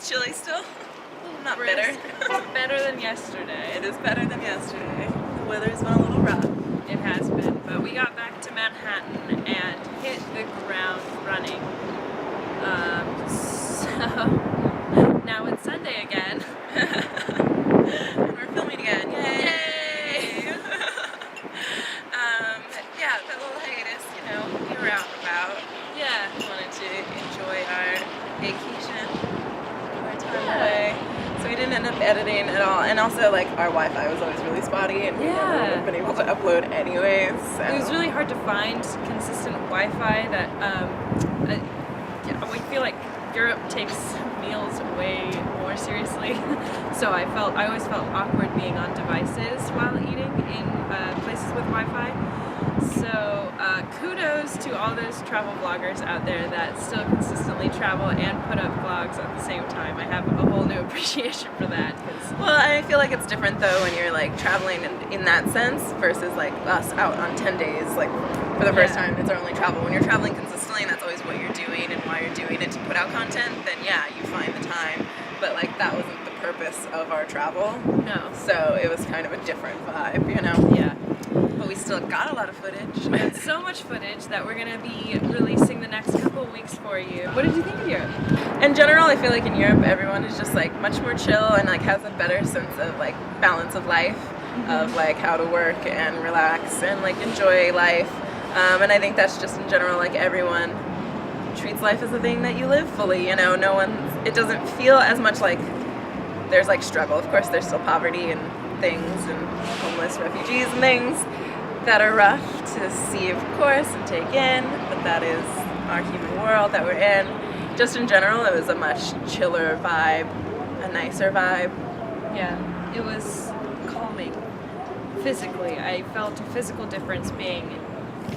chilly still. Not Brisk. bitter. Better than yesterday. It is better than yesterday. The weather's been a little rough. It has been, but we got back to Manhattan and hit the ground running. So now it's Sunday again. And we're filming again. Yay! Yeah, that little hiatus, you know, we were out and about. Yeah. Wanted to enjoy our vacation, our time away. So we didn't end up editing at all. And also, like, our Wi-Fi was always really spotty, and we never would have been able to upload anyways. So. It was really hard to find consistent Wi-Fi that, we feel like Europe takes meals way more seriously. So I always felt awkward being on devices while eating in places with Wi-Fi. So kudos to all those travel vloggers out there that still consistently travel and put up vlogs at the same time. I have a whole new appreciation for that. Well, I feel like it's different though when you're like traveling in that sense versus like us out on 10 days like for the first time. It's our only travel. When you're traveling consistently and that's always what you're doing and why you're doing it to put out content, then yeah, you find the time. But like that wasn't the purpose of our travel. No. So it was kind of a different vibe, you know? Yeah. But we still got a lot of footage. We had so much footage that we're going to be releasing the next couple of weeks for you. What did you think of Europe? In general, I feel like in Europe, everyone is just like much more chill and like has a better sense of like balance of life, of like how to work and relax and like enjoy life. And I think that's just in general, like everyone treats life as a thing that you live fully, you know, it doesn't feel as much like there's like struggle. Of course, there's still poverty and things and homeless refugees and things that are rough to see, of course, and take in, but that is our human world that we're in. Just in general, it was a much chiller vibe, a nicer vibe. Yeah, it was calming. Physically, I felt a physical difference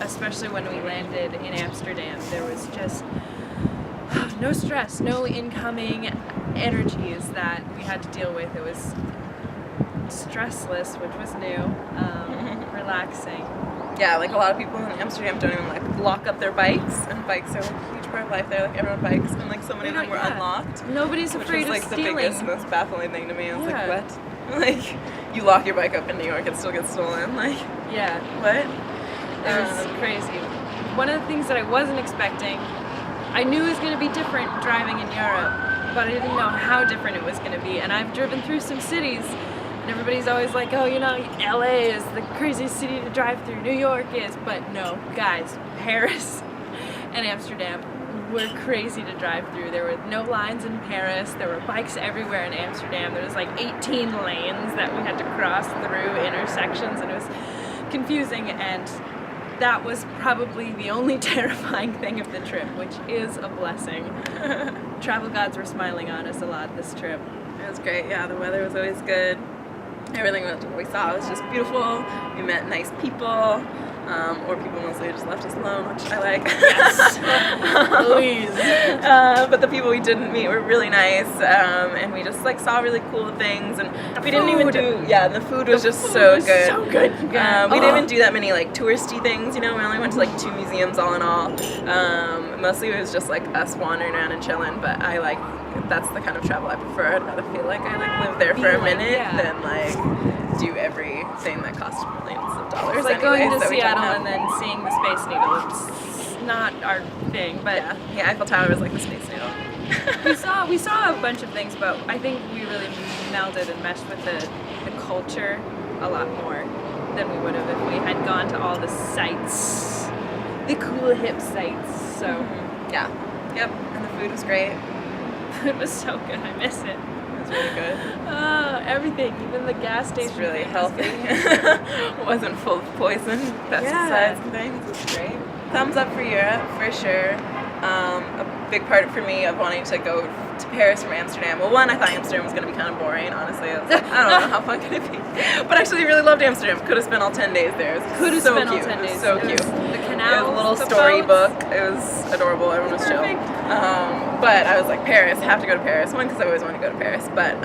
especially when we landed in Amsterdam. There was just no stress, no incoming energies that we had to deal with. It was stressless, which was new, relaxing. Yeah, like a lot of people in Amsterdam don't even like lock up their bikes, and bikes are like a huge part of life there. Like everyone bikes, and like so many of them were unlocked. Nobody's afraid which was, like, of stealing. the biggest, most baffling thing to me. I was like, what? Like, you lock your bike up in New York, it still gets stolen. Like, yeah, what? It was crazy. One of the things that I wasn't expecting, I knew it was going to be different driving in Europe, but I didn't know how different it was going to be. And I've driven through some cities, and everybody's always like, oh, you know, LA is the craziest city to drive through, New York is, but no, guys, Paris and Amsterdam were crazy to drive through. There were no lines in Paris, there were bikes everywhere in Amsterdam, there was like 18 lanes that we had to cross through intersections, and it was confusing, and that was probably the only terrifying thing of the trip, which is a blessing. Travel gods were smiling on us a lot this trip. It was great, yeah, the weather was always good. Everything we saw was just beautiful. We met nice people, or people mostly just left us alone, which I like. Yes, please. But the people we didn't meet were really nice, and we just like saw really cool things, and we didn't even the food was just so good. So good. We didn't even do that many like touristy things, you know, we only went to like 2 museums all in all. Mostly it was just like us wandering around and chilling, but that's the kind of travel I prefer. I'd rather feel like I like live there for a minute than like do everything that costs millions of dollars. It's like going to Seattle and then seeing the Space Needle. It's not our thing, but yeah, Eiffel Tower was like the Space Needle. we saw a bunch of things, but I think we really melded and meshed with the culture a lot more than we would have if we had gone to all the sites, the cool hip sites. So yeah, yep, and the food was great. It was so good. I miss it. It was really good. Everything, even the gas station. It's really healthy. Wasn't full of poison, pesticides and things. It was great. Thumbs up for Europe, for sure. A big part for me of wanting to go to Paris from Amsterdam. Well, one, I thought Amsterdam was going to be kind of boring, honestly. I was like, I don't know how fun can it be. But actually, I really loved Amsterdam. Could have spent all 10 days there. Could have spent all 10 days. It was so cute. The canal. It was a little storybook. It was adorable. Everyone was chill. But I was like, Paris, have to go to Paris. One, because I always wanted to go to Paris. But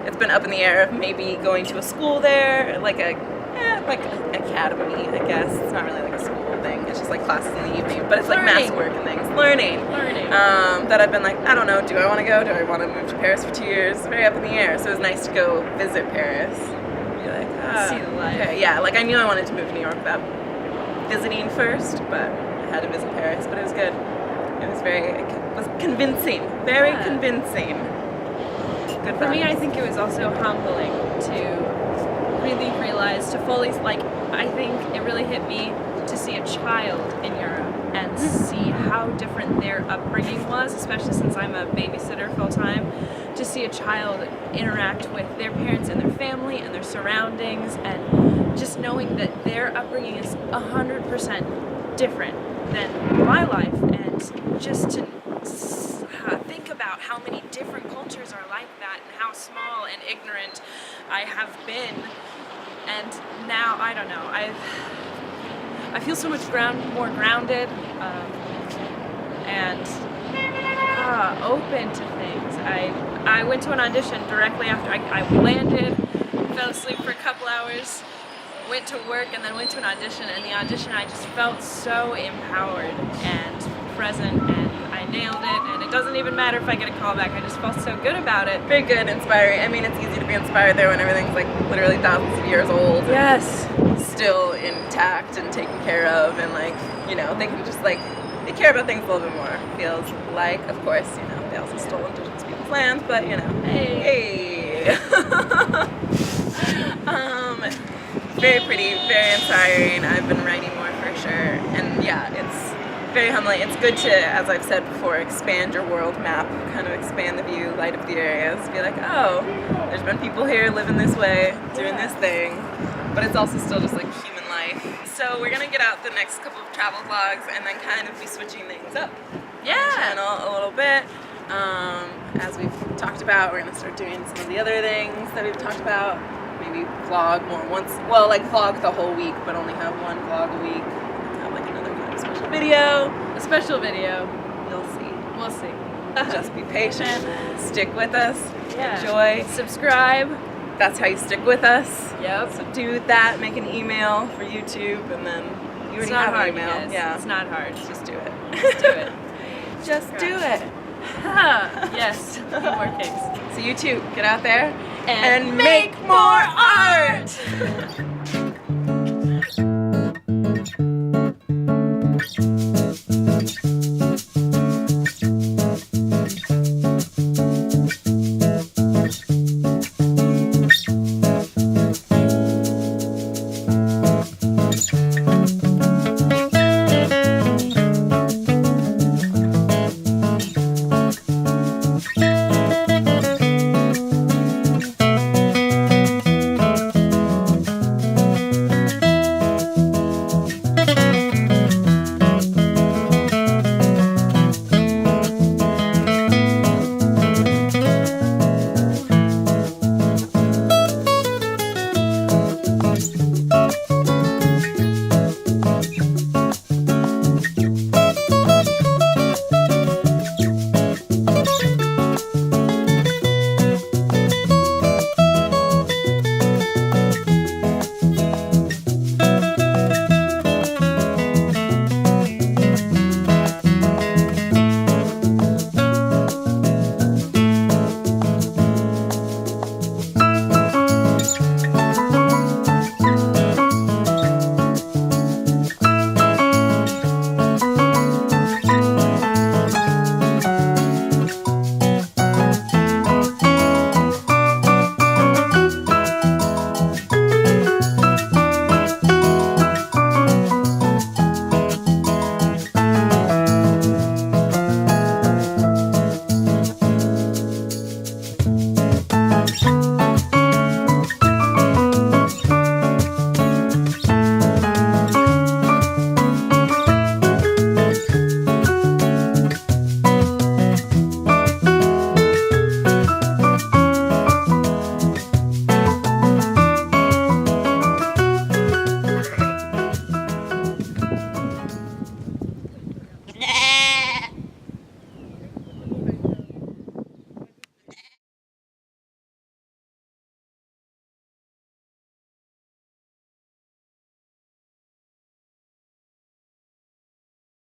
it's been up in the air of maybe going to a school there, like an academy, I guess. It's not really like a school thing. It's just like classes in the evening. But it's like math work and things. learning. Learning. That I've been like, I don't know, do I want to go? Do I want to move to Paris for 2 years? It's very up in the air. So it was nice to go visit Paris. Be like, See the life. okay, yeah, like I knew I wanted to move to New York without visiting first, but I had to visit Paris. But it was good. It was convincing, very Yeah. convincing. Good For me, vibes. I think it was also humbling to really realize, to fully, like, I think it really hit me to see a child in Europe and see how different their upbringing was, especially since I'm a babysitter full time, to see a child interact with their parents and their family and their surroundings, and just knowing that their upbringing is 100% different than my life, and just to think about how many different cultures are like that and how small and ignorant I have been. And now, I don't know, I feel so much more grounded and open to things. I went to an audition directly after I landed, fell asleep for a couple hours, went to work, and then went to an audition. And the audition, I just felt so empowered and present, and I nailed it. And it doesn't even matter if I get a call back. I just felt so good about it. Very good, inspiring. I mean, it's easy to be inspired there when everything's like literally thousands of years old. Yes. Still intact and taken care of, and like, you know, they can just like, they care about things a little bit more. Feels like, of course, you know, they also stole indigenous people's lands, but you know, hey. Very pretty, very inspiring. I've been writing more for sure, and yeah, it's very humbling. It's good to, as I've said before, expand your world map, kind of expand the view, light up the areas, be like, oh, there's been people here living this way, doing this thing, but it's also still just like human life. So we're gonna get out the next couple of travel vlogs and then kind of be switching things up. Yeah. On the channel a little bit. As we've talked about, we're gonna start doing some of the other things that we've talked about. Maybe vlog more once, well, like vlog the whole week, but only have one vlog a week. Have like another kind of special video. A special video. You'll see. We'll see. Just be patient. Stick with us. Yeah. Enjoy. Subscribe. That's how you stick with us. Yep. So do that. Make an email for YouTube, and then you It's already not have hard, an email. guys. Yeah. It's not hard. Just do it. Just do it. Just do it. Yes. More cakes. So you too, get out there And make more art.